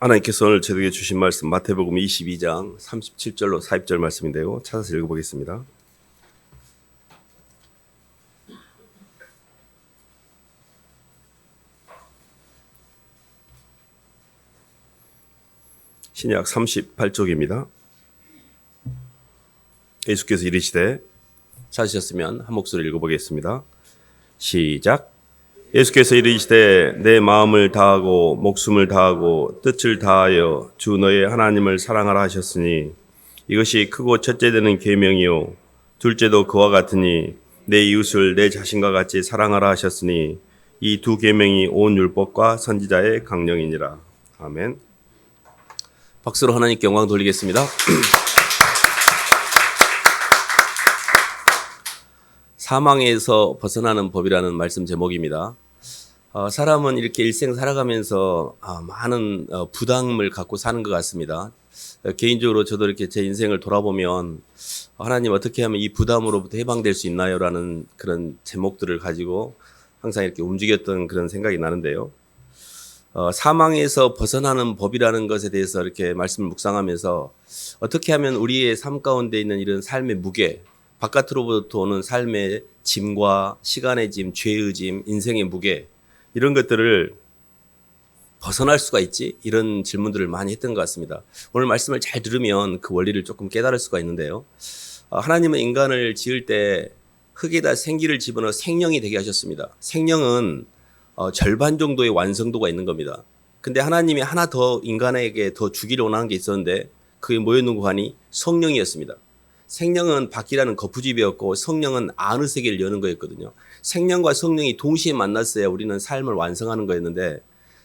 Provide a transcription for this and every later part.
하나님께서 오늘 저에게 주신 말씀 마태복음 22장 37절로 40절 말씀인데요. 찾아서 읽어보겠습니다. 신약 38쪽입니다. 예수께서 이르시되, 찾으셨으면 한 목소리 읽어보겠습니다. 시작. 예수께서 이르시되 내 마음을 다하고 목숨을 다하고 뜻을 다하여 주 너의 하나님을 사랑하라 하셨으니 이것이 크고 첫째 되는 계명이요 둘째도 그와 같으니 내 이웃을 내 자신과 같이 사랑하라 하셨으니 이 두 계명이 온 율법과 선지자의 강령이니라. 아멘. 박수로 하나님께 영광 돌리겠습니다. 사망에서 벗어나는 법이라는 말씀 제목입니다. 사람은 이렇게 일생 살아가면서 많은 부담을 갖고 사는 것 같습니다. 개인적으로 저도 이렇게 제 인생을 돌아보면 하나님 어떻게 하면 이 부담으로부터 해방될 수 있나요? 라는 그런 제목들을 가지고 항상 이렇게 움직였던 그런 생각이 나는데요. 사망에서 벗어나는 법이라는 것에 대해서 이렇게 말씀을 묵상하면서 어떻게 하면 우리의 삶 가운데 있는 이런 삶의 무게, 바깥으로부터 오는 삶의 짐과 시간의 짐, 죄의 짐, 인생의 무게, 이런 것들을 벗어날 수가 있지? 이런 질문들을 많이 했던 것 같습니다. 오늘 말씀을 잘 들으면 그 원리를 조금 깨달을 수가 있는데요. 하나님은 인간을 지을 때 흙에다 생기를 집어넣어 생명이 되게 하셨습니다. 생명은 절반 정도의 완성도가 있는 겁니다. 근데 하나님이 하나 더 인간에게 더 주기를 원하는 게 있었는데 그게 뭐였는고 하니 성령이었습니다. 생명은 밖이라는 거푸집이었고 성령은 안의 세계를 여는 거였거든요. 생명과 성령이 동시에 만났어야 우리는 삶을 완성하는 거였는데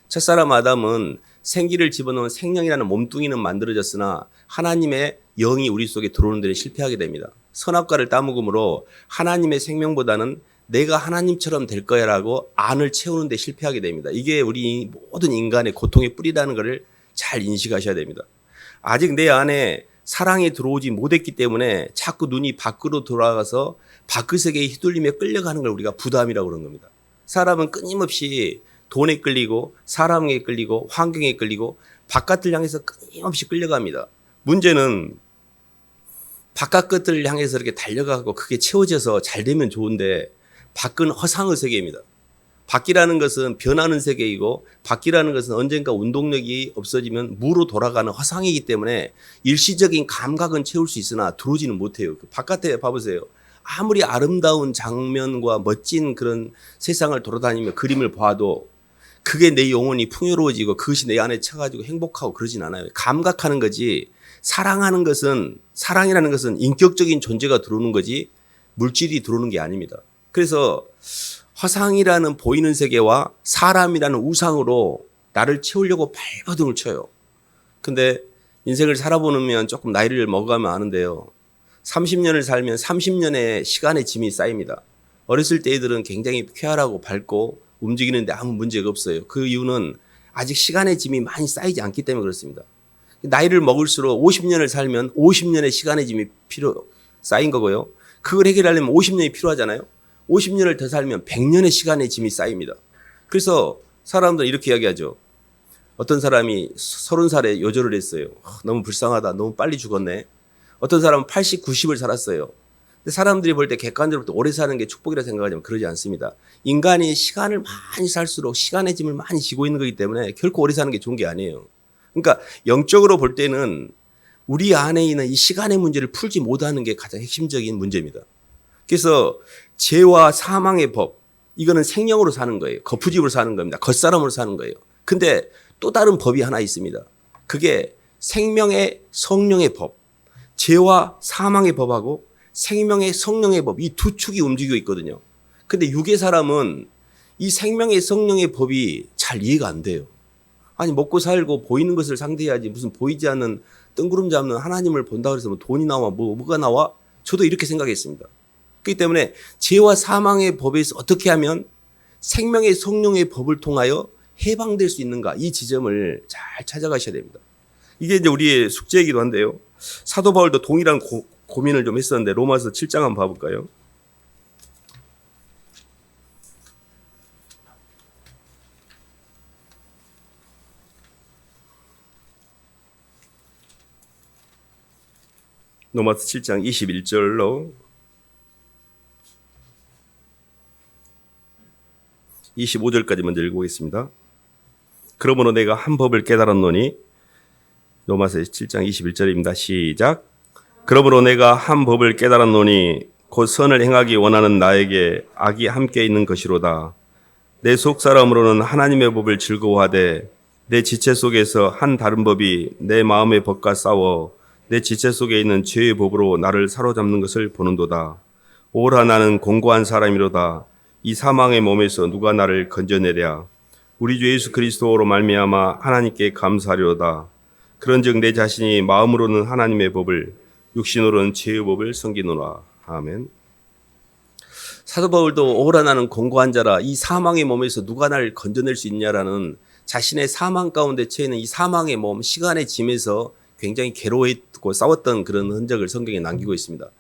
첫사람 아담은 생기를 집어넣은 생명이라는 몸뚱이는 만들어졌으나 하나님의 영이 우리 속에 들어오는 데는 실패하게 됩니다. 선악과를 따먹음으로 하나님의 생명보다는 내가 하나님처럼 될 거야라고 안을 채우는 데 실패하게 됩니다. 이게 우리 모든 인간의 고통의 뿌리라는 것을 잘 인식하셔야 됩니다. 아직 내 안에 사랑이 들어오지 못했기 때문에 자꾸 눈이 밖으로 돌아가서 밖의 세계에 휘둘리며 끌려가는 걸 우리가 부담이라고 그러는 겁니다. 사람은 끊임없이 돈에 끌리고 사람에게 끌리고 환경에 끌리고 바깥을 향해서 끊임없이 끌려갑니다. 문제는 바깥 것들을 향해서 이렇게 달려가고 그게 채워져서 잘 되면 좋은데 밖은 허상의 세계입니다. 밖이라는 것은 변하는 세계이고 밖이라는 것은 언젠가 운동력이 없어지면 무로 돌아가는 허상이기 때문에 일시적인 감각은 채울 수 있으나 들어오지는 못해요. 바깥에 봐보세요. 아무리 아름다운 장면과 멋진 그런 세상을 돌아다니며 그림을 봐도 그게 내 영혼이 풍요로워지고 그것이 내 안에 차가지고 행복하고 그러진 않아요. 감각하는 거지. 사랑하는 것은, 사랑이라는 것은 인격적인 존재가 들어오는 거지 물질이 들어오는 게 아닙니다. 그래서 허상이라는 보이는 세계와 사람이라는 우상으로 나를 채우려고 발버둥을 쳐요. 근데 인생을 살아보면 조금 나이를 먹어가면 아는데요. 30년을 살면 30년의 시간의 짐이 쌓입니다. 어렸을 때 애들은 굉장히 쾌활하고 밝고 움직이는데 아무 문제가 없어요. 그 이유는 아직 시간의 짐이 많이 쌓이지 않기 때문에 그렇습니다. 나이를 먹을수록 50년을 살면 50년의 시간의 짐이 쌓인 거고요. 그걸 해결하려면 50년이 필요하잖아요. 50년을 더 살면 100년의 시간의 짐이 쌓입니다. 그래서 사람들은 이렇게 이야기하죠. 어떤 사람이 30살에 요절을 했어요. 너무 불쌍하다. 너무 빨리 죽었네. 어떤 사람은 80, 90을 살았어요. 근데 사람들이 볼 때 객관적으로 오래 사는 게 축복이라 생각하지만 그러지 않습니다. 인간이 시간을 많이 살수록 시간의 짐을 많이 지고 있는 거기 때문에 결코 오래 사는 게 좋은 게 아니에요. 그러니까 영적으로 볼 때는 우리 안에 있는 이 시간의 문제를 풀지 못하는 게 가장 핵심적인 문제입니다. 그래서 죄와 사망의 법, 이거는 생명으로 사는 거예요. 거푸집으로 사는 겁니다. 겉사람으로 사는 거예요. 근데 또 다른 법이 하나 있습니다. 그게 생명의 성령의 법, 죄와 사망의 법하고 생명의 성령의 법, 이 두 축이 움직이고 있거든요. 근데 육의 사람은 이 생명의 성령의 법이 잘 이해가 안 돼요. 아니 먹고 살고 보이는 것을 상대해야지 무슨 보이지 않는 뜬구름 잡는 하나님을 본다고 해서 뭐 돈이 나와 뭐가 나와? 저도 이렇게 생각했습니다. 그렇기 때문에 죄와 사망의 법에서 어떻게 하면 생명의 성령의 법을 통하여 해방될 수 있는가, 이 지점을 잘 찾아가셔야 됩니다. 이게 이제 우리의 숙제이기도 한데요. 사도 바울도 동일한 고민을 좀 했었는데 로마서 7장 한번 봐볼까요? 로마서 7장 21절로 25절까지 먼저 읽어보겠습니다. 그러므로 내가 한 법을 깨달았노니, 로마서 7장 21절입니다. 시작. 그러므로 내가 한 법을 깨달았노니 곧 선을 행하기 원하는 나에게 악이 함께 있는 것이로다. 내 속사람으로는 하나님의 법을 즐거워하되 내 지체 속에서 한 다른 법이 내 마음의 법과 싸워 내 지체 속에 있는 죄의 법으로 나를 사로잡는 것을 보는도다. 오라 나는 공고한 사람이로다. 이 사망의 몸에서 누가 나를 건져내랴. 우리 주 예수 그리스도로 말미암아 하나님께 감사하리로다. 그런즉 내 자신이 마음으로는 하나님의 법을, 육신으로는 죄의 법을 섬기노라. 아멘. 사도 바울도 오라 나는 공고한 자라, 이 사망의 몸에서 누가 나를 건져낼 수 있냐라는 자신의 사망 가운데 처해 있는 이 사망의 몸, 시간의 짐에서 굉장히 괴로워했고 싸웠던 그런 흔적을 성경에 남기고 있습니다.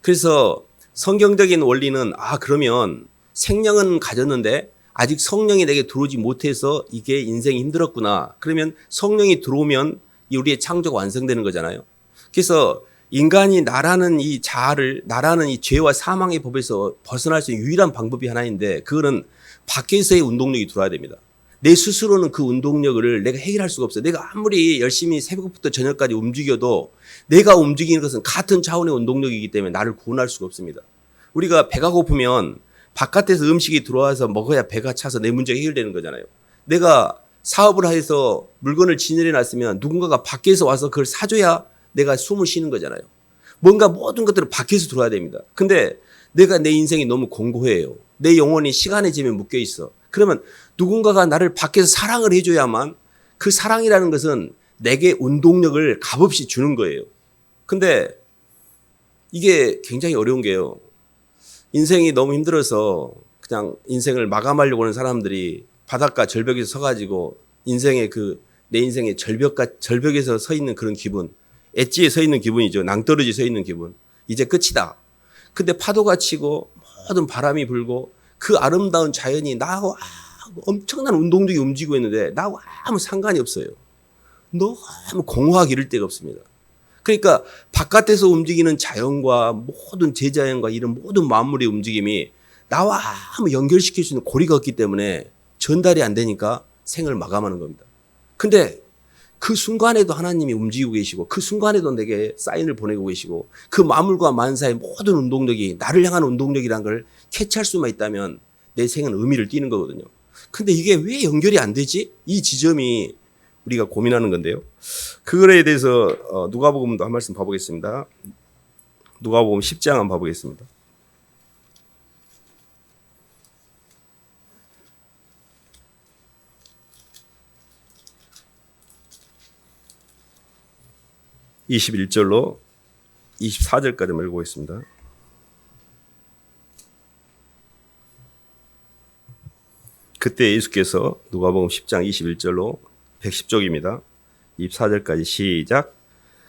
그래서 성경적인 원리는 그러면 생명은 가졌는데 아직 성령이 내게 들어오지 못해서 이게 인생이 힘들었구나. 그러면 성령이 들어오면 우리의 창조가 완성되는 거잖아요. 그래서 인간이 나라는 이 자아를, 나라는 이 죄와 사망의 법에서 벗어날 수 있는 유일한 방법이 하나인데, 그거는 밖에서의 운동력이 들어와야 됩니다. 내 스스로는 그 운동력을 내가 해결할 수가 없어요. 내가 아무리 열심히 새벽부터 저녁까지 움직여도 내가 움직이는 것은 같은 차원의 운동력이기 때문에 나를 구원할 수가 없습니다. 우리가 배가 고프면 바깥에서 음식이 들어와서 먹어야 배가 차서 내 문제가 해결되는 거잖아요. 내가 사업을 해서 물건을 진열해 놨으면 누군가가 밖에서 와서 그걸 사줘야 내가 숨을 쉬는 거잖아요. 뭔가 모든 것들은 밖에서 들어와야 됩니다. 근데 내가 내 인생이 너무 공고해요. 내 영혼이 시간의 짐에 묶여 있어. 그러면 누군가가 나를 밖에서 사랑을 해줘야만, 그 사랑이라는 것은 내게 운동력을 값없이 주는 거예요. 근데 이게 굉장히 어려운 게요. 인생이 너무 힘들어서 그냥 인생을 마감하려고 하는 사람들이 바닷가 절벽에서 서가지고 내 인생의 절벽에서 서 있는 그런 기분, 엣지에 서 있는 기분이죠. 낭떠러지 서 있는 기분. 이제 끝이다. 근데 파도가 치고 모든 바람이 불고 그 아름다운 자연이 나하고 엄청난 운동력이 움직이고 있는데 나하고 아무 상관이 없어요. 너무 공허하게 이럴 데가 없습니다. 그러니까 바깥에서 움직이는 자연과 모든 제자연과 이런 모든 만물의 움직임이 나와 아무 연결시킬 수 있는 고리가 없기 때문에 전달이 안 되니까 생을 마감하는 겁니다. 근데 그 순간에도 하나님이 움직이고 계시고, 그 순간에도 내게 사인을 보내고 계시고, 그 만물과 만사의 모든 운동력이 나를 향한 운동력이라는 걸 캐치할 수만 있다면 내 생은 의미를 띠는 거거든요. 근데 이게 왜 연결이 안 되지? 이 지점이 우리가 고민하는 건데요. 그거에 대해서 누가복음도 한 말씀 봐보겠습니다. 누가복음 10장 한번 봐보겠습니다. (21절로) 24절까지 읽어보겠습니다. 그때 예수께서, 누가복음 10장 21절로 110쪽입니다. 24절까지 시작.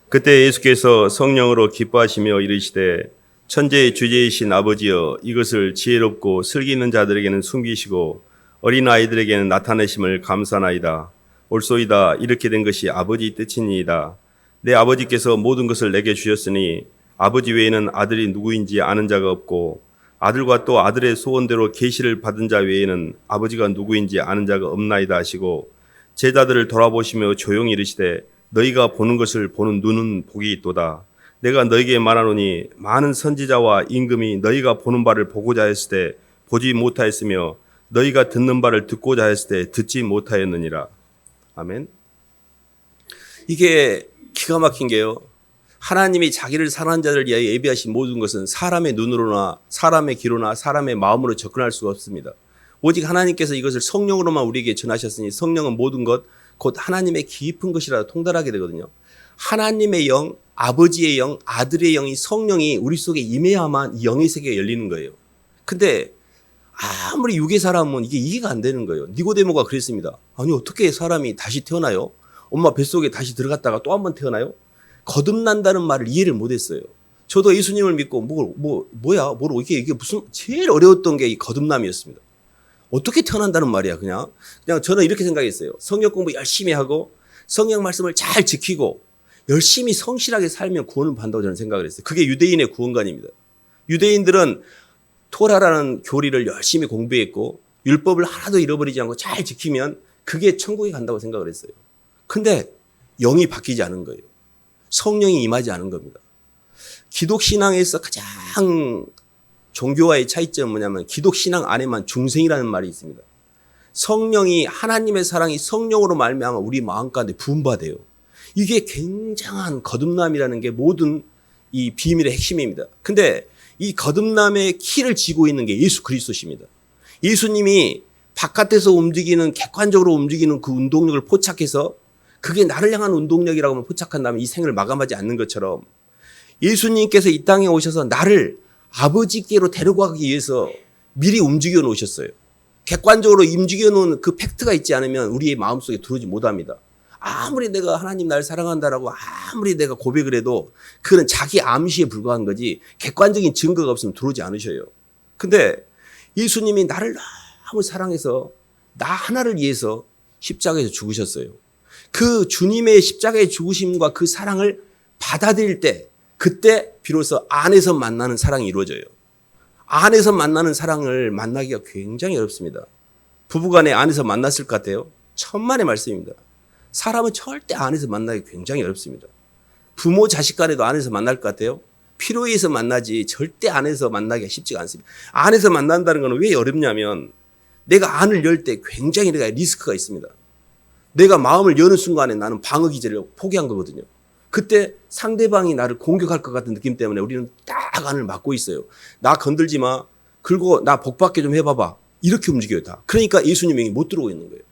그때 예수께서 성령으로 기뻐하시며 이르시되 천재의 주제이신 아버지여, 이것을 지혜롭고 슬기 있는 자들에게는 숨기시고 어린 아이들에게는 나타내심을 감사나이다. 옳소이다. 이렇게 된 것이 아버지 뜻이니이다. 내 아버지께서 모든 것을 내게 주셨으니 아버지 외에는 아들이 누구인지 아는 자가 없고 아들과 또 아들의 소원대로 계시를 받은 자 외에는 아버지가 누구인지 아는 자가 없나이다 하시고, 제자들을 돌아보시며 조용히 이르시되 너희가 보는 것을 보는 눈은 복이 있도다. 내가 너희에게 말하노니 많은 선지자와 임금이 너희가 보는 바를 보고자 했을 때 보지 못하였으며 너희가 듣는 바를 듣고자 했을 때 듣지 못하였느니라. 아멘. 이게 기가 막힌 게요. 하나님이 자기를 사랑하는 자를 위하여 예비하신 모든 것은 사람의 눈으로나 사람의 귀로나 사람의 마음으로 접근할 수가 없습니다. 오직 하나님께서 이것을 성령으로만 우리에게 전하셨으니, 성령은 모든 것, 곧 하나님의 깊은 것이라 통달하게 되거든요. 하나님의 영, 아버지의 영, 아들의 영이, 성령이 우리 속에 임해야만 이 영의 세계가 열리는 거예요. 근데 아무리 육의 사람은 이게 이해가 안 되는 거예요. 니고데모가 그랬습니다. 아니, 어떻게 사람이 다시 태어나요? 엄마 뱃속에 다시 들어갔다가 또 한 번 태어나요? 거듭난다는 말을 이해를 못했어요. 저도 예수님을 믿고 이게 무슨 제일 어려웠던 게 이 거듭남이었습니다. 어떻게 태어난다는 말이야. 그냥 저는 이렇게 생각했어요. 성경 공부 열심히 하고 성경 말씀을 잘 지키고 열심히 성실하게 살면 구원을 받는다고 저는 생각을 했어요. 그게 유대인의 구원관입니다. 유대인들은 토라라는 교리를 열심히 공부했고 율법을 하나도 잃어버리지 않고 잘 지키면 그게 천국에 간다고 생각을 했어요. 근데 영이 바뀌지 않은 거예요. 성령이 임하지 않은 겁니다. 기독신앙에서 가장 종교와의 차이점은 뭐냐면 기독신앙 안에만 중생이라는 말이 있습니다. 성령이 하나님의 사랑이 성령으로 말미암아 우리 마음 가운데 부음받아요. 이게 굉장한 거듭남이라는 게 모든 이 비밀의 핵심입니다. 근데 이 거듭남의 키를 쥐고 있는 게 예수 그리스도십니다. 예수님이 바깥에서 움직이는 객관적으로 움직이는 그 운동력을 포착해서 그게 나를 향한 운동력이라고 하면 포착한다면 이 생을 마감하지 않는 것처럼 예수님께서 이 땅에 오셔서 나를 아버지께로 데려가기 위해서 미리 움직여 놓으셨어요. 객관적으로 움직여 놓은 그 팩트가 있지 않으면 우리의 마음속에 들어오지 못합니다. 아무리 내가 하나님 나를 사랑한다라고 아무리 내가 고백을 해도 그는 자기 암시에 불과한 거지 객관적인 증거가 없으면 들어오지 않으셔요. 근데 예수님이 나를 너무 사랑해서 나 하나를 위해서 십자가에서 죽으셨어요. 그 주님의 십자가의 죽으심과 그 사랑을 받아들일 때 그때 비로소 안에서 만나는 사랑이 이루어져요. 안에서 만나는 사랑을 만나기가 굉장히 어렵습니다. 부부간에 안에서 만났을 것 같아요. 천만의 말씀입니다. 사람은 절대 안에서 만나기 굉장히 어렵습니다. 부모 자식 간에도 안에서 만날 것 같아요. 필요에 의해서 만나지 절대 안에서 만나기가 쉽지가 않습니다. 안에서 만난다는 건 왜 어렵냐면 내가 안을 열 때 굉장히 내가 리스크가 있습니다. 내가 마음을 여는 순간에 나는 방어 기제를 포기한 거거든요. 그때 상대방이 나를 공격할 것 같은 느낌 때문에 우리는 딱 안을 막고 있어요. 나 건들지 마. 그리고 나 복받게 좀 해봐봐. 이렇게 움직여요 다. 그러니까 예수님이 못 들어오고 있는 거예요.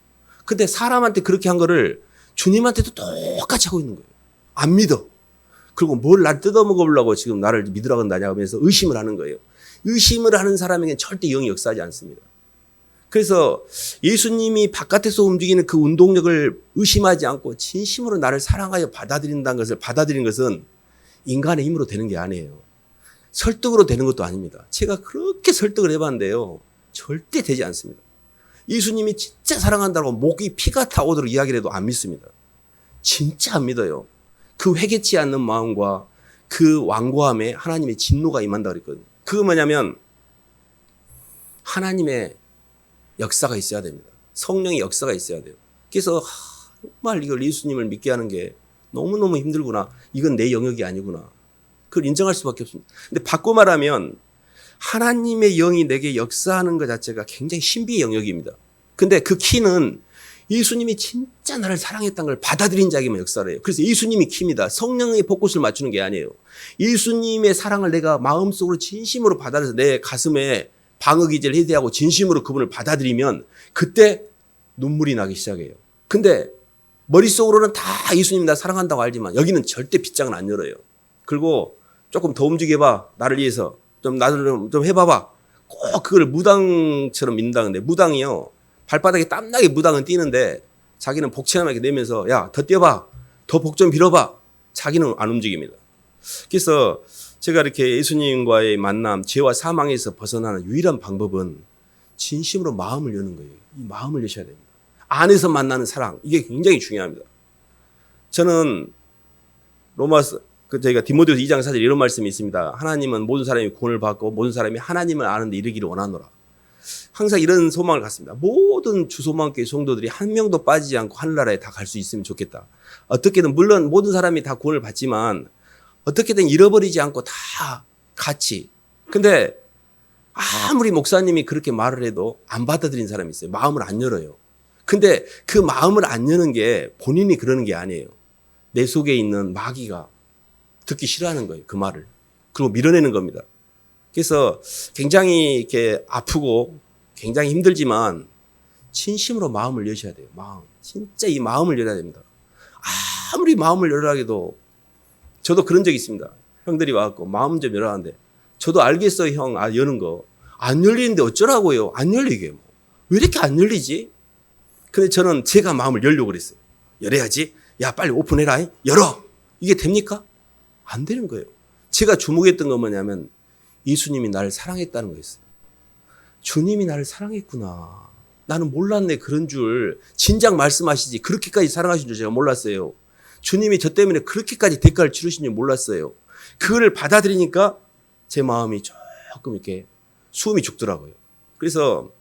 근데 사람한테 그렇게 한 거를 주님한테도 똑같이 하고 있는 거예요. 안 믿어. 그리고 뭘 날 뜯어먹으려고 지금 나를 믿으라고 한다냐 하면서 의심을 하는 거예요. 의심을 하는 사람에게는 절대 영이 역사하지 않습니다. 그래서 예수님이 바깥에서 움직이는 그 운동력을 의심하지 않고 진심으로 나를 사랑하여 받아들인다는 것을 받아들이는 것은 인간의 힘으로 되는 게 아니에요. 설득으로 되는 것도 아닙니다. 제가 그렇게 설득을 해봤는데요. 절대 되지 않습니다. 예수님이 진짜 사랑한다고 목이 피가 타오도록 이야기를 해도 안 믿습니다. 진짜 안 믿어요. 그 회개치 않는 마음과 그 완고함에 하나님의 진노가 임한다고 그랬거든요. 그거 뭐냐면 하나님의 역사가 있어야 됩니다. 성령의 역사가 있어야 돼요. 그래서 정말 이걸 예수님을 믿게 하는 게 너무너무 힘들구나. 이건 내 영역이 아니구나. 그걸 인정할 수밖에 없습니다. 근데 바꿔 말하면 하나님의 영이 내게 역사하는 것 자체가 굉장히 신비의 영역입니다. 근데 그 키는 예수님이 진짜 나를 사랑했다는 걸 받아들인 자에게만 역사를 해요. 그래서 예수님이 키입니다. 성령의 포커스를 맞추는 게 아니에요. 예수님의 사랑을 내가 마음속으로 진심으로 받아들여서 내 가슴에 방어 기제를 해대하고 진심으로 그분을 받아들이면 그때 눈물이 나기 시작해요. 근데 머릿속으로는 다 예수님 나 사랑한다고 알지만 여기는 절대 빗장은 안 열어요. 그리고 조금 더 움직여봐. 나를 위해서. 나를 좀 해봐봐. 꼭 그걸 무당처럼 믿는다는데 무당이요. 발바닥에 땀나게 무당은 뛰는데 자기는 복채나게 내면서 야, 더 뛰어봐. 더 복 좀 빌어봐. 자기는 안 움직입니다. 그래서 제가 이렇게 예수님과의 만남, 죄와 사망에서 벗어나는 유일한 방법은 진심으로 마음을 여는 거예요. 이 마음을 여셔야 됩니다. 안에서 만나는 사랑, 이게 굉장히 중요합니다. 저는 로마서 저희가 디모데후서 2장 4절 이런 말씀이 있습니다. 하나님은 모든 사람이 구원을 받고 모든 사람이 하나님을 아는 데 이르기를 원하노라. 항상 이런 소망을 갖습니다. 모든 주소망교회 성도들이 한 명도 빠지지 않고 하늘나라에 다 갈 수 있으면 좋겠다. 어떻게든 물론 모든 사람이 다 구원을 받지만 어떻게든 잃어버리지 않고 다 같이. 근데 아무리 목사님이 그렇게 말을 해도 안 받아들인 사람이 있어요. 마음을 안 열어요. 근데 그 마음을 안 여는 게 본인이 그러는 게 아니에요. 내 속에 있는 마귀가 듣기 싫어하는 거예요. 그 말을. 그리고 밀어내는 겁니다. 그래서 굉장히 이렇게 아프고 굉장히 힘들지만 진심으로 마음을 여셔야 돼요. 마음. 진짜 이 마음을 열어야 됩니다. 아무리 마음을 열으라 해도 저도 그런 적이 있습니다. 형들이 와갖고 마음 좀 열어라는데 저도 알겠어요, 형. 여는 거. 안 열리는데 어쩌라고요? 안 열리게. 뭐. 왜 이렇게 안 열리지? 근데 저는 제가 마음을 열려고 그랬어요. 열어야지. 야, 빨리 오픈해라. 열어. 이게 됩니까? 안 되는 거예요. 제가 주목했던 건 뭐냐면 예수님이 나를 사랑했다는 거였어요. 주님이 나를 사랑했구나. 나는 몰랐네. 그런 줄. 진작 말씀하시지. 그렇게까지 사랑하신 줄 제가 몰랐어요. 주님이 저 때문에 그렇게까지 대가를 치르신 줄 몰랐어요. 그거를 받아들이니까 제 마음이 조금 이렇게 숨이 죽더라고요. 그래서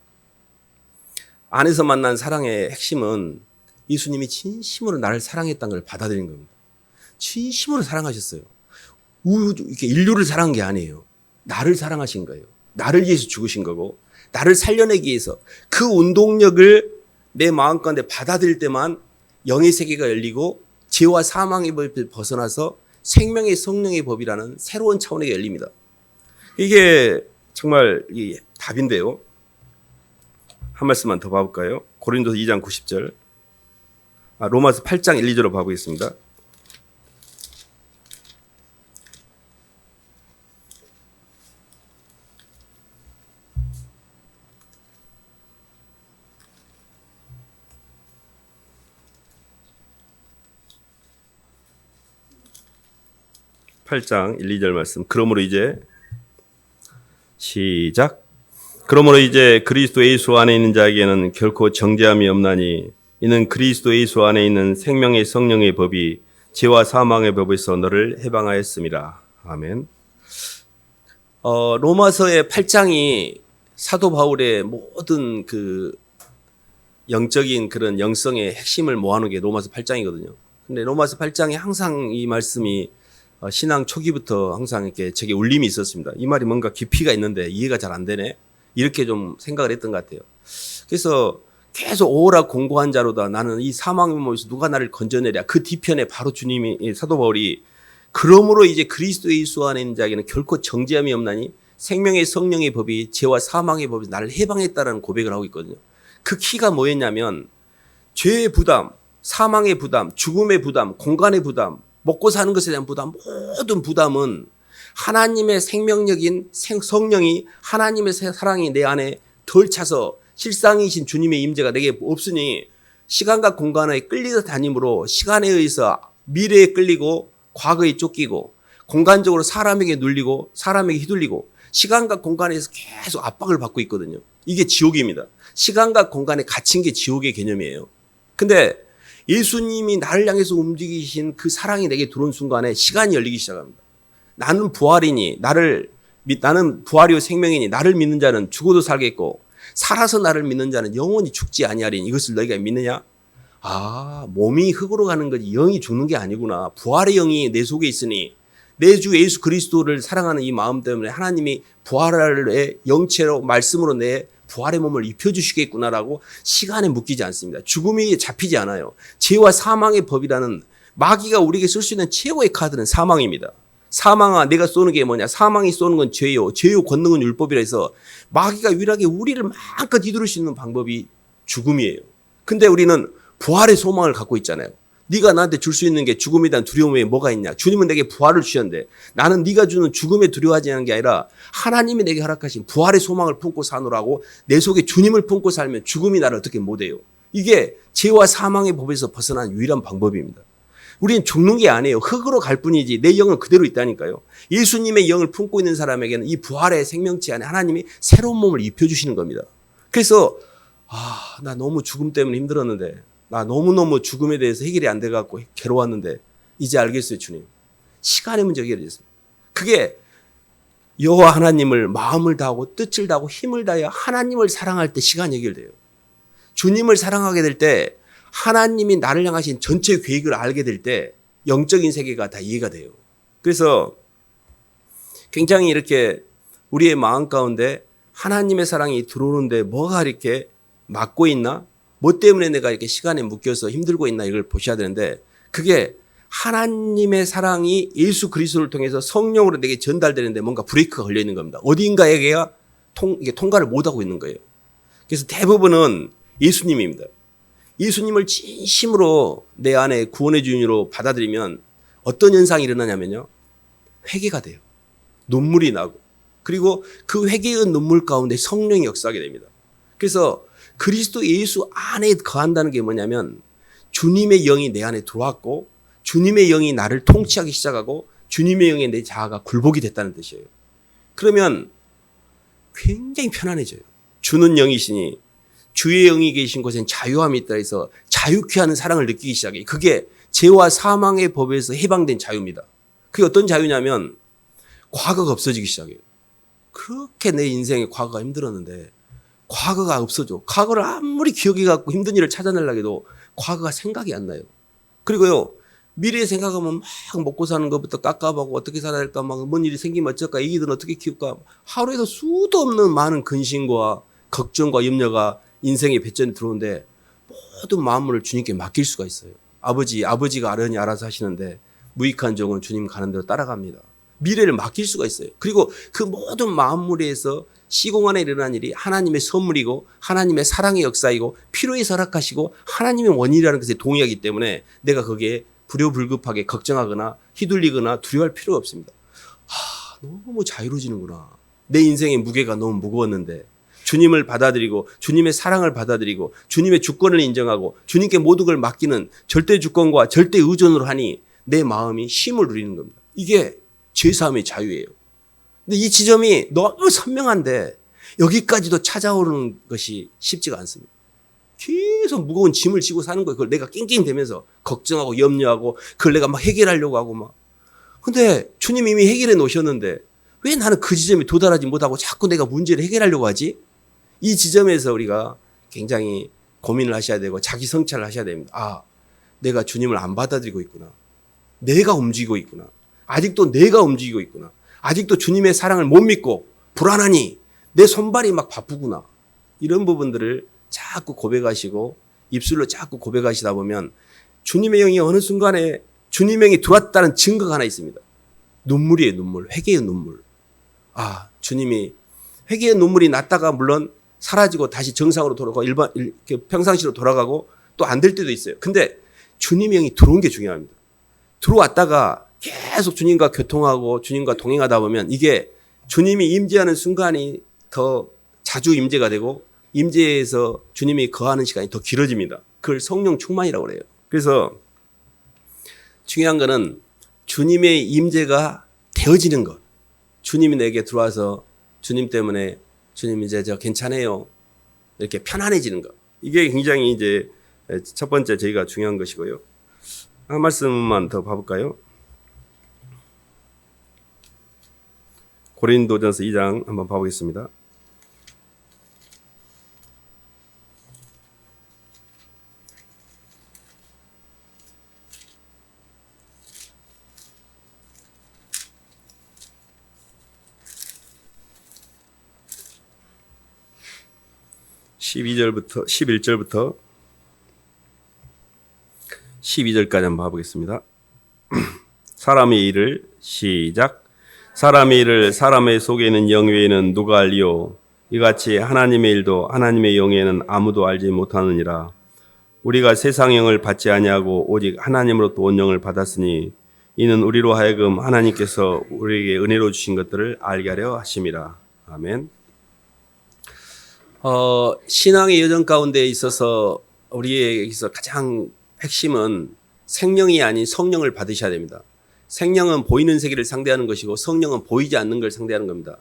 안에서 만난 사랑의 핵심은 예수님이 진심으로 나를 사랑했다는 걸 받아들인 겁니다. 진심으로 사랑하셨어요. 이렇게 인류를 사랑한 게 아니에요. 나를 사랑하신 거예요. 나를 위해서 죽으신 거고 나를 살려내기 위해서 그 운동력을 내 마음 가운데 받아들일 때만 영의 세계가 열리고 죄와 사망의 법을 벗어나서 생명의 성령의 법이라는 새로운 차원이 열립니다. 이게 정말 답인데요. 한 말씀만 더 봐볼까요? 고린도서 2장 90절. 로마서 8장 1, 2절로 봐보겠습니다. (8장) 1, 2절 말씀. 그러므로 이제 시작. 그러므로 이제 그리스도 예수 안에 있는 자에게는 결코 정죄함이 없나니 이는 그리스도 예수 안에 있는 생명의 성령의 법이 죄와 사망의 법에서 너를 해방하였습니다. 아멘. 로마서의 8장이 사도 바울의 모든 그 영적인 그런 영성의 핵심을 모아놓은 게 로마서 8장이거든요. 근데 로마서 8장에 항상 이 말씀이 신앙 초기부터 항상 이렇게 제게 울림이 있었습니다. 이 말이 뭔가 깊이가 있는데 이해가 잘 안 되네. 이렇게 좀 생각을 했던 것 같아요. 그래서 계속 오라 공고한 자로다. 나는 이 사망의 몸에서 누가 나를 건져내랴. 그 뒤편에 바로 주님이 사도 바울이 그러므로 이제 그리스도 예수 안에 있는 자에게는 결코 정죄함이 없나니 생명의 성령의 법이 죄와 사망의 법에서 나를 해방했다라는 고백을 하고 있거든요. 그 키가 뭐였냐면 죄의 부담, 사망의 부담, 죽음의 부담, 공간의 부담, 먹고 사는 것에 대한 부담, 모든 부담은 하나님의 생명력인 성령이 하나님의 사랑이 내 안에 덜 차서 실상이신 주님의 임재가 내게 없으니 시간과 공간에 끌리다 다님으로 시간에 의해서 미래에 끌리고 과거에 쫓기고 공간적으로 사람에게 눌리고 사람에게 휘둘리고 시간과 공간에서 계속 압박을 받고 있거든요. 이게 지옥입니다. 시간과 공간에 갇힌 게 지옥의 개념이에요. 근데 예수님이 나를 향해서 움직이신 그 사랑이 내게 들어온 순간에 시간이 열리기 시작합니다. 나는 부활이니 나는 부활이요 생명이니 나를 믿는 자는 죽어도 살겠고 살아서 나를 믿는 자는 영원히 죽지 아니하리니 이것을 너희가 믿느냐? 몸이 흙으로 가는 거지 영이 죽는 게 아니구나. 부활의 영이 내 속에 있으니 내 주 예수 그리스도를 사랑하는 이 마음 때문에 하나님이 부활의 영체로 말씀으로 내 부활의 몸을 입혀주시겠구나라고 시간에 묶이지 않습니다. 죽음이 잡히지 않아요. 죄와 사망의 법이라는 마귀가 우리에게 쓸 수 있는 최고의 카드는 사망입니다. 사망아 내가 쏘는 게 뭐냐. 사망이 쏘는 건 죄요. 죄요 권능은 율법이라 해서 마귀가 유일하게 우리를 마음껏 휘두를 수 있는 방법이 죽음이에요. 근데 우리는 부활의 소망을 갖고 있잖아요. 네가 나한테 줄 수 있는 게 죽음에 대한 두려움에 뭐가 있냐. 주님은 내게 부활을 주셨는데 나는 네가 주는 죽음에 두려워하지 않는 게 아니라 하나님이 내게 허락하신 부활의 소망을 품고 사노라고 내 속에 주님을 품고 살면 죽음이 나를 어떻게 못해요. 이게 죄와 사망의 법에서 벗어난 유일한 방법입니다. 우리는 죽는 게 아니에요. 흙으로 갈 뿐이지 내 영은 그대로 있다니까요. 예수님의 영을 품고 있는 사람에게는 이 부활의 생명체 안에 하나님이 새로운 몸을 입혀주시는 겁니다. 그래서 나 너무 죽음 때문에 힘들었는데 나 너무너무 죽음에 대해서 해결이 안 돼갖고 괴로웠는데 이제 알겠어요. 주님. 시간의 문제가 해결됐습니다. 그게 여호와 하나님을 마음을 다하고 뜻을 다하고 힘을 다하여 하나님을 사랑할 때 시간이 해결돼요. 주님을 사랑하게 될 때 하나님이 나를 향하신 전체 계획을 알게 될 때 영적인 세계가 다 이해가 돼요. 그래서 굉장히 이렇게 우리의 마음 가운데 하나님의 사랑이 들어오는데 뭐가 이렇게 막고 있나? 뭐 때문에 내가 이렇게 시간에 묶여서 힘들고 있나 이걸 보셔야 되는데 그게 하나님의 사랑이 예수 그리스도를 통해서 성령으로 내게 전달되는데 뭔가 브레이크가 걸려 있는 겁니다. 어딘가에게가 이게 통과를 못하고 있는 거예요. 그래서 대부분은 예수님입니다. 예수님을 진심으로 내 안에 구원의 주인으로 받아들이면 어떤 현상이 일어나냐면요. 회개가 돼요. 눈물이 나고 그리고 그 회개의 눈물 가운데 성령이 역사하게 됩니다. 그래서 그리스도 예수 안에 거한다는 게 뭐냐면 주님의 영이 내 안에 들어왔고 주님의 영이 나를 통치하기 시작하고 주님의 영에 내 자아가 굴복이 됐다는 뜻이에요. 그러면 굉장히 편안해져요. 주는 영이시니 주의 영이 계신 곳엔 자유함이 있다 해서 자유케 하는 사랑을 느끼기 시작해요. 그게 죄와 사망의 법에서 해방된 자유입니다. 그게 어떤 자유냐면 과거가 없어지기 시작해요. 그렇게 내 인생에 과거가 힘들었는데 과거가 없어져. 과거를 아무리 기억해 갖고 힘든 일을 찾아내려고 해도 과거가 생각이 안 나요. 그리고요, 미래에 생각하면 막 먹고 사는 것부터 깝깝하고 어떻게 살아야 될까, 막 뭔 일이 생기면 어쩔까, 애기들은 어떻게 키울까, 하루에도 수도 없는 많은 근심과 걱정과 염려가 인생의 배전에 들어오는데 모든 마음을 주님께 맡길 수가 있어요. 아버지가 아련히 알아서 하시는데 무익한 종은 주님 가는 대로 따라갑니다. 미래를 맡길 수가 있어요. 그리고 그 모든 마음무리에서 시공 안에 일어난 일이 하나님의 선물이고 하나님의 사랑의 역사이고 필요에 설악하시고 하나님의 원인이라는 것에 동의하기 때문에 내가 거기에 불효불급하게 걱정하거나 휘둘리거나 두려워할 필요가 없습니다. 너무 자유로워지는구나. 내 인생의 무게가 너무 무거웠는데 주님을 받아들이고 주님의 사랑을 받아들이고 주님의 주권을 인정하고 주님께 모든 걸 맡기는 절대 주권과 절대 의존으로 하니 내 마음이 쉼을 누리는 겁니다. 이게 죄사함의 자유예요. 근데 이 지점이 너무 선명한데 여기까지도 찾아오는 것이 쉽지가 않습니다. 계속 무거운 짐을 지고 사는 거예요. 그걸 내가 낑낑대면서 걱정하고 염려하고 그걸 내가 막 해결하려고 하고 막. 근데 주님 이미 해결해 놓으셨는데 왜 나는 그 지점에 도달하지 못하고 자꾸 내가 문제를 해결하려고 하지? 이 지점에서 우리가 굉장히 고민을 하셔야 되고 자기 성찰을 하셔야 됩니다. 내가 주님을 안 받아들이고 있구나. 내가 움직이고 있구나. 아직도 내가 움직이고 있구나. 아직도 주님의 사랑을 못 믿고 불안하니 내 손발이 막 바쁘구나. 이런 부분들을 자꾸 고백하시고 입술로 자꾸 고백하시다 보면 주님의 영이 어느 순간에 주님의 영이 들어왔다는 증거가 하나 있습니다. 눈물이에요. 눈물. 회개의 눈물. 주님이 회개의 눈물이 났다가 물론 사라지고 다시 정상으로 돌아가고 평상시로 돌아가고 또 안 될 때도 있어요. 근데 주님의 영이 들어온 게 중요합니다. 들어왔다가 계속 주님과 교통하고 주님과 동행하다 보면 이게 주님이 임재하는 순간이 더 자주 임재가 되고 임재에서 주님이 거하는 시간이 더 길어집니다. 그걸 성령 충만이라고 그래요. 그래서 중요한 거는 주님의 임재가 되어지는 것. 주님이 내게 들어와서 주님 때문에 주님 이제 저 괜찮아요. 이렇게 편안해지는 것. 이게 굉장히 이제 첫 번째 저희가 중요한 것이고요. 한 말씀만 더 봐볼까요? 고린도전서 2장 한번 봐보겠습니다. (12절부터) 11절부터 12절까지 한번 봐보겠습니다. 사람의 일을 시작. 사람의 일을 사람의 속에 있는 영 외에는 누가 알리요? 이같이 하나님의 일도 하나님의 영에는 아무도 알지 못하느니라. 우리가 세상 영을 받지 아니하고 오직 하나님으로부터 온 영을 받았으니 이는 우리로 하여금 하나님께서 우리에게 은혜로 주신 것들을 알게 하려 하심이라. 아멘. 신앙의 여정 가운데 있어서 우리에게서 가장 핵심은 생명이 아닌 성령을 받으셔야 됩니다. 생명은 보이는 세계를 상대하는 것이고 성령은 보이지 않는 걸 상대하는 겁니다.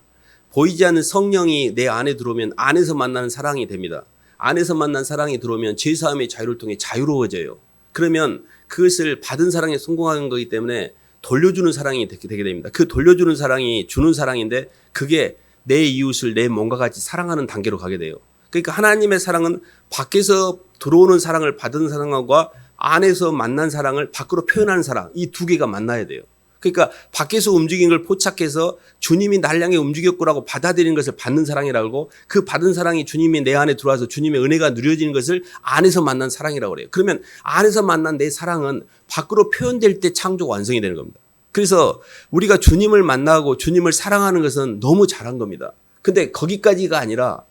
보이지 않는 성령이 내 안에 들어오면 안에서 만나는 사랑이 됩니다. 안에서 만난 사랑이 들어오면 죄사함의 자유를 통해 자유로워져요. 그러면 그것을 받은 사랑에 성공하는 거기 때문에 돌려주는 사랑이 되게 됩니다. 그 돌려주는 사랑이 주는 사랑인데 그게 내 이웃을 내 몸과 같이 사랑하는 단계로 가게 돼요. 그러니까 하나님의 사랑은 밖에서 들어오는 사랑을 받은 사랑과 안에서 만난 사랑을 밖으로 표현하는 사랑, 이 두 개가 만나야 돼요. 그러니까 밖에서 움직인 걸 포착해서 주님이 날 향해 움직였구라고 받아들이는 것을 받는 사랑이라고, 그 받은 사랑이 주님이 내 안에 들어와서 주님의 은혜가 누려지는 것을 안에서 만난 사랑이라고 그래요. 그러면 안에서 만난 내 사랑은 밖으로 표현될 때 창조가 완성이 되는 겁니다. 그래서 우리가 주님을 만나고 주님을 사랑하는 것은 너무 잘한 겁니다. 근데 거기까지가 아니라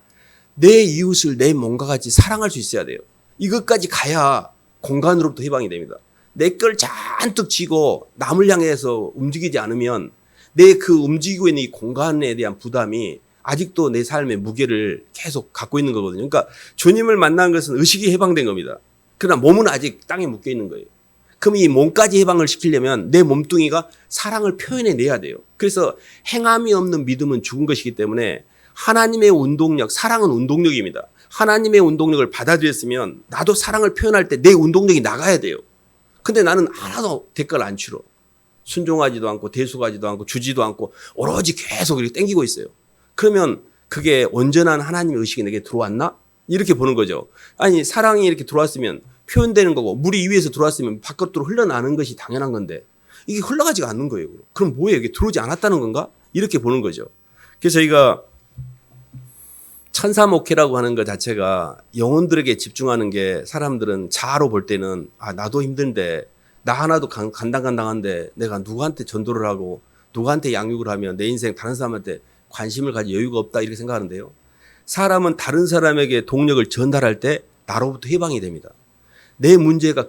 내 이웃을 내 몸과 같이 사랑할 수 있어야 돼요. 이것까지 가야 공간으로부터 해방이 됩니다. 내 걸 잔뜩 쥐고 남을 향해서 움직이지 않으면 내 그 움직이고 있는 이 공간에 대한 부담이 아직도 내 삶의 무게를 계속 갖고 있는 거거든요. 그러니까 주님을 만난 것은 의식이 해방된 겁니다. 그러나 몸은 아직 땅에 묶여 있는 거예요. 그럼 이 몸까지 해방을 시키려면 내 몸뚱이가 사랑을 표현해내야 돼요. 그래서 행함이 없는 믿음은 죽은 것이기 때문에 하나님의 운동력, 사랑은 운동력입니다. 하나님의 운동력을 받아들였으면 나도 사랑을 표현할 때 내 운동력이 나가야 돼요. 근데 나는 하나도 댓글 안 치러. 순종하지도 않고 대수하지도 않고 주지도 않고 오로지 계속 이렇게 땡기고 있어요. 그러면 그게 온전한 하나님의 의식이 내게 들어왔나? 이렇게 보는 거죠. 아니 사랑이 이렇게 들어왔으면 표현되는 거고 물이 위에서 들어왔으면 바깥으로 흘러나는 것이 당연한 건데 이게 흘러가지가 않는 거예요. 그럼 뭐예요? 이게 들어오지 않았다는 건가? 이렇게 보는 거죠. 그래서 저희가 천사목회라고 하는 것 자체가 영혼들에게 집중하는 게 사람들은 자아로 볼 때는 나도 힘든데 나 하나도 간당간당한데 내가 누구한테 전도를 하고 누구한테 양육을 하면 내 인생 다른 사람한테 관심을 가질 여유가 없다 이렇게 생각하는데요. 사람은 다른 사람에게 동력을 전달할 때 나로부터 해방이 됩니다. 내 문제가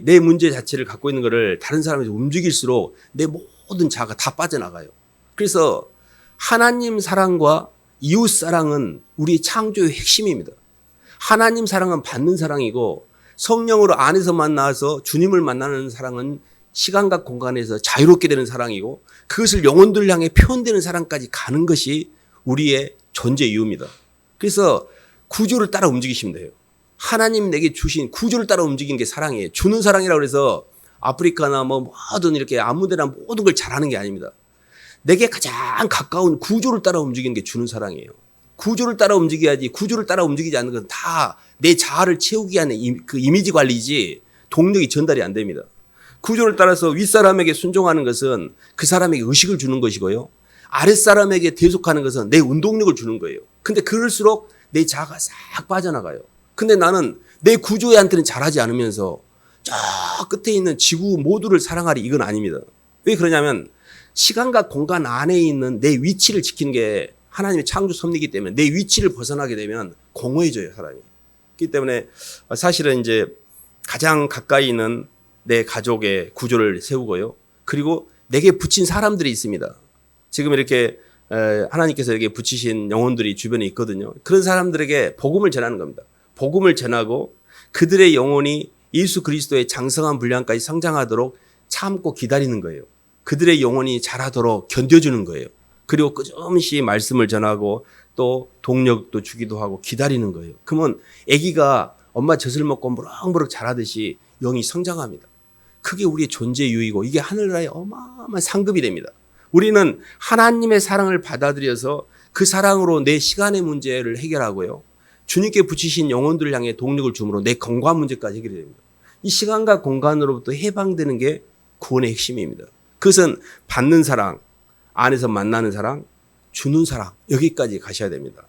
내 문제 자체를 갖고 있는 것을 다른 사람에게 움직일수록 내 모든 자아가 다 빠져나가요. 그래서 하나님 사랑과 이웃 사랑은 우리 창조의 핵심입니다. 하나님 사랑은 받는 사랑이고 성령으로 안에서 만나서 주님을 만나는 사랑은 시간과 공간에서 자유롭게 되는 사랑이고 그것을 영혼들 향해 표현되는 사랑까지 가는 것이 우리의 존재 이유입니다. 그래서 구조를 따라 움직이시면 돼요. 하나님 내게 주신 구조를 따라 움직이는 게 사랑이에요. 주는 사랑이라고 해서 아프리카나 뭐든 이렇게 아무 데나 모든 걸 잘하는 게 아닙니다. 내게 가장 가까운 구조를 따라 움직이는 게 주는 사랑이에요. 구조를 따라 움직여야지 구조를 따라 움직이지 않는 건 다 내 자아를 채우기 위한 그 이미지 관리지 동력이 전달이 안 됩니다. 구조를 따라서 윗사람에게 순종하는 것은 그 사람에게 의식을 주는 것이고요. 아랫사람에게 대속하는 것은 내 운동력을 주는 거예요. 근데 그럴수록 내 자아가 싹 빠져나가요. 근데 나는 내 구조애한테는 잘하지 않으면서 저 끝에 있는 지구 모두를 사랑하리 이건 아닙니다. 왜 그러냐면 시간과 공간 안에 있는 내 위치를 지키는 게 하나님의 창조 섭리이기 때문에 내 위치를 벗어나게 되면 공허해져요, 사람이. 그렇기 때문에 사실은 이제 가장 가까이 있는 내 가족의 구조를 세우고요. 그리고 내게 붙인 사람들이 있습니다. 지금 이렇게 하나님께서 여기에 붙이신 영혼들이 주변에 있거든요. 그런 사람들에게 복음을 전하는 겁니다. 복음을 전하고 그들의 영혼이 예수 그리스도의 장성한 분량까지 성장하도록 참고 기다리는 거예요. 그들의 영혼이 자라도록 견뎌주는 거예요. 그리고 끊임없이 말씀을 전하고 또 동력도 주기도 하고 기다리는 거예요. 그러면 아기가 엄마 젖을 먹고 무럭무럭 자라듯이 영이 성장합니다. 그게 우리의 존재 이유이고 이게 하늘나라의 어마어마한 상급이 됩니다. 우리는 하나님의 사랑을 받아들여서 그 사랑으로 내 시간의 문제를 해결하고요. 주님께 붙이신 영혼들을 향해 동력을 줌으로 내 건강 문제까지 해결이 됩니다. 이 시간과 공간으로부터 해방되는 게 구원의 핵심입니다. 그것은 받는 사랑, 안에서 만나는 사랑, 주는 사랑 여기까지 가셔야 됩니다.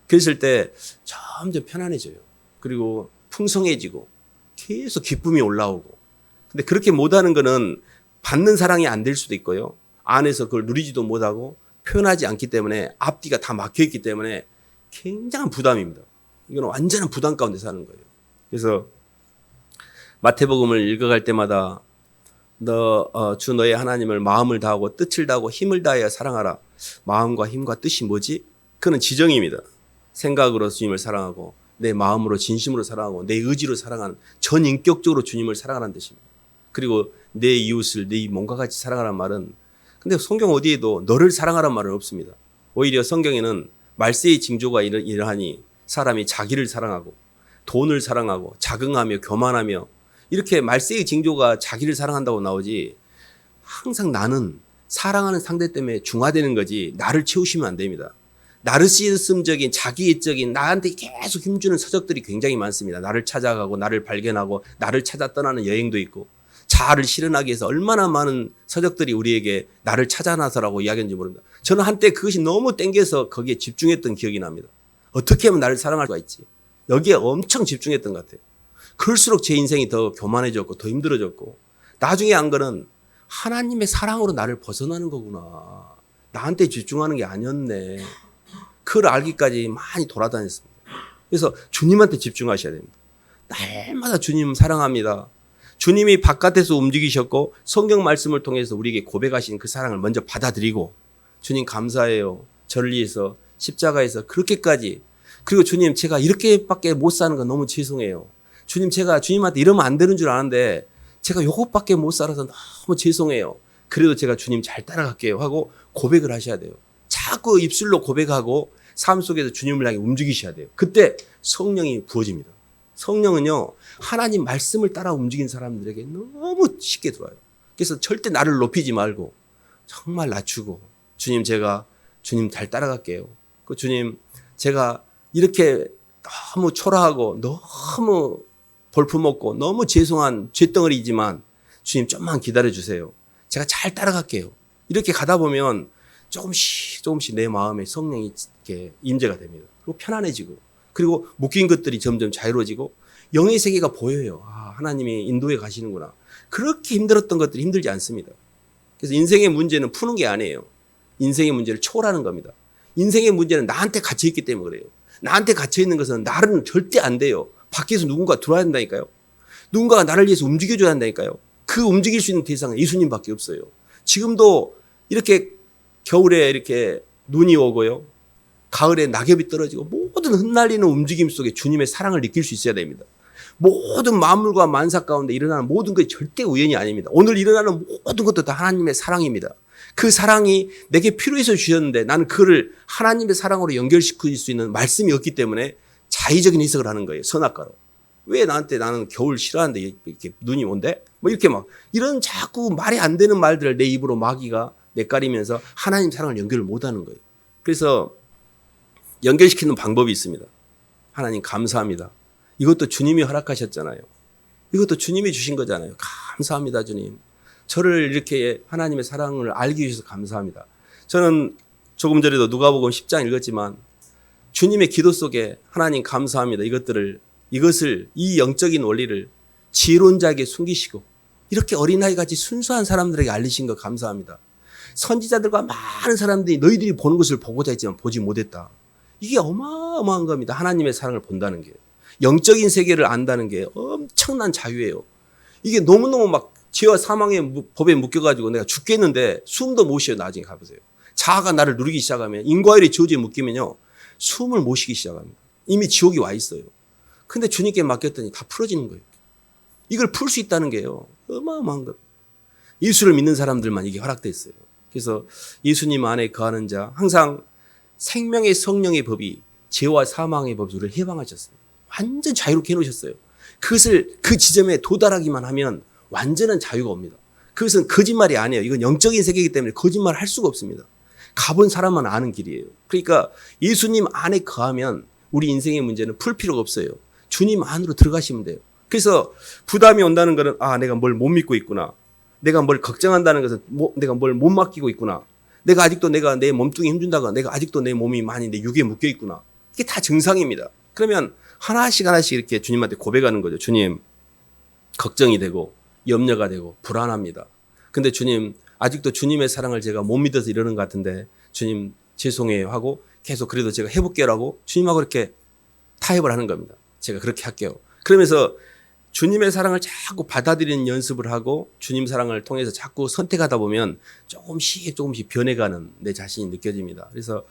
그랬을 때 점점 편안해져요. 그리고 풍성해지고 계속 기쁨이 올라오고 근데 그렇게 못하는 거는 받는 사랑이 안 될 수도 있고요. 안에서 그걸 누리지도 못하고 표현하지 않기 때문에 앞뒤가 다 막혀있기 때문에 굉장한 부담입니다. 이건 완전한 부담 가운데 사는 거예요. 그래서 마태복음을 읽어갈 때마다 주 너의 하나님을 마음을 다하고 뜻을 다하고 힘을 다하여 사랑하라. 마음과 힘과 뜻이 뭐지? 그는 지정입니다. 생각으로 주님을 사랑하고 내 마음으로 진심으로 사랑하고 내 의지로 사랑하는 전인격적으로 주님을 사랑하라는 뜻입니다. 그리고 내 이웃을 내 몸과 같이 사랑하라는 말은 근데 성경 어디에도 너를 사랑하라는 말은 없습니다. 오히려 성경에는 말세의 징조가 이러하니 사람이 자기를 사랑하고 돈을 사랑하고 자긍하며 교만하며 이렇게 말세의 징조가 자기를 사랑한다고 나오지 항상 나는 사랑하는 상대 때문에 중화되는 거지 나를 채우시면 안 됩니다. 나르시즘적인 자기애적인 나한테 계속 힘주는 서적들이 굉장히 많습니다. 나를 찾아가고 나를 발견하고 나를 찾아 떠나는 여행도 있고 자아를 실현하기 위해서 얼마나 많은 서적들이 우리에게 나를 찾아 나서라고 이야기하는지 모릅니다. 저는 한때 그것이 너무 땡겨서 거기에 집중했던 기억이 납니다. 어떻게 하면 나를 사랑할 수가 있지? 여기에 엄청 집중했던 것 같아요. 그럴수록 제 인생이 더 교만해졌고 더 힘들어졌고 나중에 안 거는 하나님의 사랑으로 나를 벗어나는 거구나. 나한테 집중하는 게 아니었네. 그걸 알기까지 많이 돌아다녔습니다. 그래서 주님한테 집중하셔야 됩니다. 날마다 주님 사랑합니다. 주님이 바깥에서 움직이셨고 성경 말씀을 통해서 우리에게 고백하신 그 사랑을 먼저 받아들이고 주님 감사해요. 저를 위해서 십자가에서 그렇게까지 그리고 주님 제가 이렇게밖에 못 사는 건 너무 죄송해요. 주님 제가 주님한테 이러면 안 되는 줄 아는데 제가 요것밖에 못 살아서 너무 죄송해요. 그래도 제가 주님 잘 따라갈게요 하고 고백을 하셔야 돼요. 자꾸 입술로 고백하고 삶 속에서 주님을 향해 움직이셔야 돼요. 그때 성령이 부어집니다. 성령은요, 하나님 말씀을 따라 움직인 사람들에게 너무 쉽게 들어와요. 그래서 절대 나를 높이지 말고 정말 낮추고, 주님 제가 주님 잘 따라갈게요. 그 주님 제가 이렇게 너무 초라하고 너무 볼품없고 너무 죄송한 죄덩어리이지만 주님 좀만 기다려주세요. 제가 잘 따라갈게요. 이렇게 가다 보면 조금씩 내 마음에 성령이 이렇게 임재가 됩니다. 그리고 편안해지고, 그리고 묶인 것들이 점점 자유로워지고 영의 세계가 보여요. 아, 하나님이 인도에 가시는구나. 그렇게 힘들었던 것들이 힘들지 않습니다. 그래서 인생의 문제는 푸는 게 아니에요. 인생의 문제를 초월하는 겁니다. 인생의 문제는 나한테 갇혀있기 때문에 그래요. 나한테 갇혀있는 것은 나는 절대 안 돼요. 밖에서 누군가 들어와야 된다니까요. 누군가가 나를 위해서 움직여줘야 한다니까요. 그 움직일 수 있는 대상은 예수님밖에 없어요. 지금도 이렇게 겨울에 이렇게 눈이 오고요, 가을에 낙엽이 떨어지고 모든 흩날리는 움직임 속에 주님의 사랑을 느낄 수 있어야 됩니다. 모든 만물과 만사 가운데 일어나는 모든 것이 절대 우연이 아닙니다. 오늘 일어나는 모든 것도 다 하나님의 사랑입니다. 그 사랑이 내게 필요해서 주셨는데 나는 그를 하나님의 사랑으로 연결시킬 수 있는 말씀이 없기 때문에 자의적인 해석을 하는 거예요. 선악과로. 왜 나한테, 나는 겨울 싫어하는데 이렇게 눈이 온대? 뭐 이렇게 막 이런 자꾸 말이 안 되는 말들을 내 입으로 마귀가 내까리면서 하나님 사랑을 연결을 못하는 거예요. 그래서 연결시키는 방법이 있습니다. 하나님 감사합니다. 이것도 주님이 허락하셨잖아요. 이것도 주님이 주신 거잖아요. 감사합니다, 주님. 저를 이렇게 하나님의 사랑을 알기 위해서 감사합니다. 저는 조금 전에도 누가복음 10장 읽었지만 주님의 기도 속에 하나님 감사합니다. 이 영적인 원리를 지혜로운 자에게 숨기시고 이렇게 어린아이같이 순수한 사람들에게 알리신 거 감사합니다. 선지자들과 많은 사람들이 너희들이 보는 것을 보고자 했지만 보지 못했다. 이게 어마어마한 겁니다. 하나님의 사랑을 본다는 게. 영적인 세계를 안다는 게 엄청난 자유예요. 이게 너무너무 막 죄와 사망의 법에 묶여가지고 내가 죽겠는데 숨도 못 쉬어요. 나중에 가보세요. 자아가 나를 누르기 시작하면, 인과율이 저주에 묶이면요, 숨을 못 쉬기 시작합니다. 이미 지옥이 와 있어요. 근데 주님께 맡겼더니 다 풀어지는 거예요. 이걸 풀 수 있다는 게요, 어마어마한 겁니다. 예수를 믿는 사람들만 이게 허락되어 있어요. 그래서 예수님 안에 거하는 자, 항상 생명의 성령의 법이 죄와 사망의 법을 해방하셨어요. 완전 자유롭게 해놓으셨어요. 그것을 그 지점에 도달하기만 하면 완전한 자유가 옵니다. 그것은 거짓말이 아니에요. 이건 영적인 세계이기 때문에 거짓말 할 수가 없습니다. 가본 사람만 아는 길이에요. 그러니까 예수님 안에 거하면 우리 인생의 문제는 풀 필요가 없어요. 주님 안으로 들어가시면 돼요. 그래서 부담이 온다는 것은, 아, 내가 뭘 못 믿고 있구나. 내가 뭘 걱정한다는 것은 내가 뭘 못 맡기고 있구나. 내가 아직도 내 몸뚱이 힘준다거나 내가 아직도 내 몸이 많이 내 육에 묶여 있구나. 이게 다 증상입니다. 그러면 하나씩 이렇게 주님한테 고백하는 거죠. 주님, 걱정이 되고 염려가 되고 불안합니다. 근데 주님, 아직도 주님의 사랑을 제가 못 믿어서 이러는 것 같은데 주님 죄송해요 하고 계속 그래도 제가 해볼게요라고 주님하고 이렇게 타협을 하는 겁니다. 제가 그렇게 할게요. 그러면서 주님의 사랑을 자꾸 받아들이는 연습을 하고 주님 사랑을 통해서 자꾸 선택하다 보면 조금씩 변해가는 내 자신이 느껴집니다. 그래서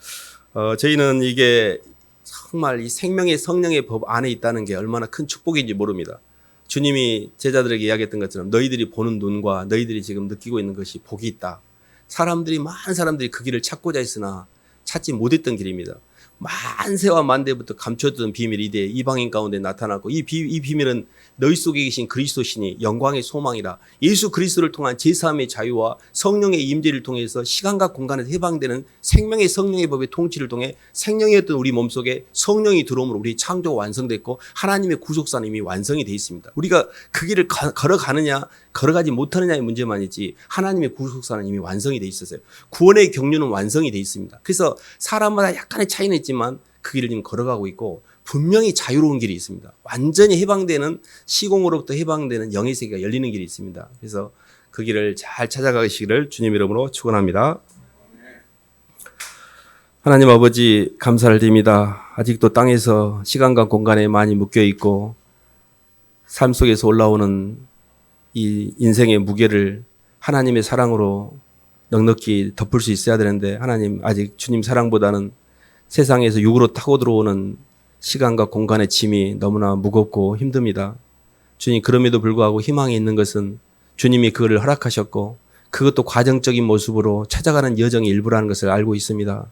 저희는 이게 정말 이 생명의 성령의 법 안에 있다는 게 얼마나 큰 축복인지 모릅니다. 주님이 제자들에게 이야기했던 것처럼 너희들이 보는 눈과 너희들이 지금 느끼고 있는 것이 복이 있다. 많은 사람들이 그 길을 찾고자 했으나 찾지 못했던 길입니다. 만세와 만대부터 감춰두던 비밀이 이제 이방인 가운데 나타났고 이 비밀은 너희 속에 계신 그리스도시니 영광의 소망이라. 예수 그리스도를 통한 제3의 자유와 성령의 임재를 통해서 시간과 공간에서 해방되는 생명의 성령의 법의 통치를 통해 생명이었던 우리 몸속에 성령이 들어옴으로 우리 창조가 완성됐고 하나님의 구속사는 이미 완성이 되어 있습니다. 우리가 그 길을 걸어가느냐 걸어가지 못하느냐의 문제만 있지 하나님의 구속사는 이미 완성이 되어 있었어요. 구원의 경륜은 완성이 되어 있습니다. 그래서 사람마다 약간의 차이는 있지만 그 길을 지금 걸어가고 있고 분명히 자유로운 길이 있습니다. 완전히 해방되는, 시공으로부터 해방되는 영의 세계가 열리는 길이 있습니다. 그래서 그 길을 잘 찾아가시기를 주님 이름으로 축원합니다. 하나님 아버지 감사를 드립니다. 아직도 땅에서 시간과 공간에 많이 묶여 있고 삶 속에서 올라오는 이 인생의 무게를 하나님의 사랑으로 넉넉히 덮을 수 있어야 되는데 하나님 아직 주님 사랑보다는 세상에서 육으로 타고 들어오는 시간과 공간의 짐이 너무나 무겁고 힘듭니다. 주님, 그럼에도 불구하고 희망이 있는 것은 주님이 그거를 허락하셨고 그것도 과정적인 모습으로 찾아가는 여정의 일부라는 것을 알고 있습니다.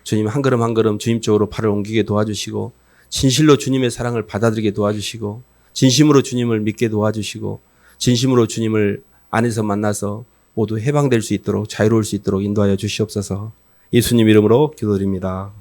주님 한 걸음 한 걸음 주님 쪽으로 발을 옮기게 도와주시고 진실로 주님의 사랑을 받아들이게 도와주시고 진심으로 주님을 믿게 도와주시고 진심으로 주님을 안에서 만나서 모두 해방될 수 있도록 자유로울 수 있도록 인도하여 주시옵소서. 예수님 이름으로 기도드립니다.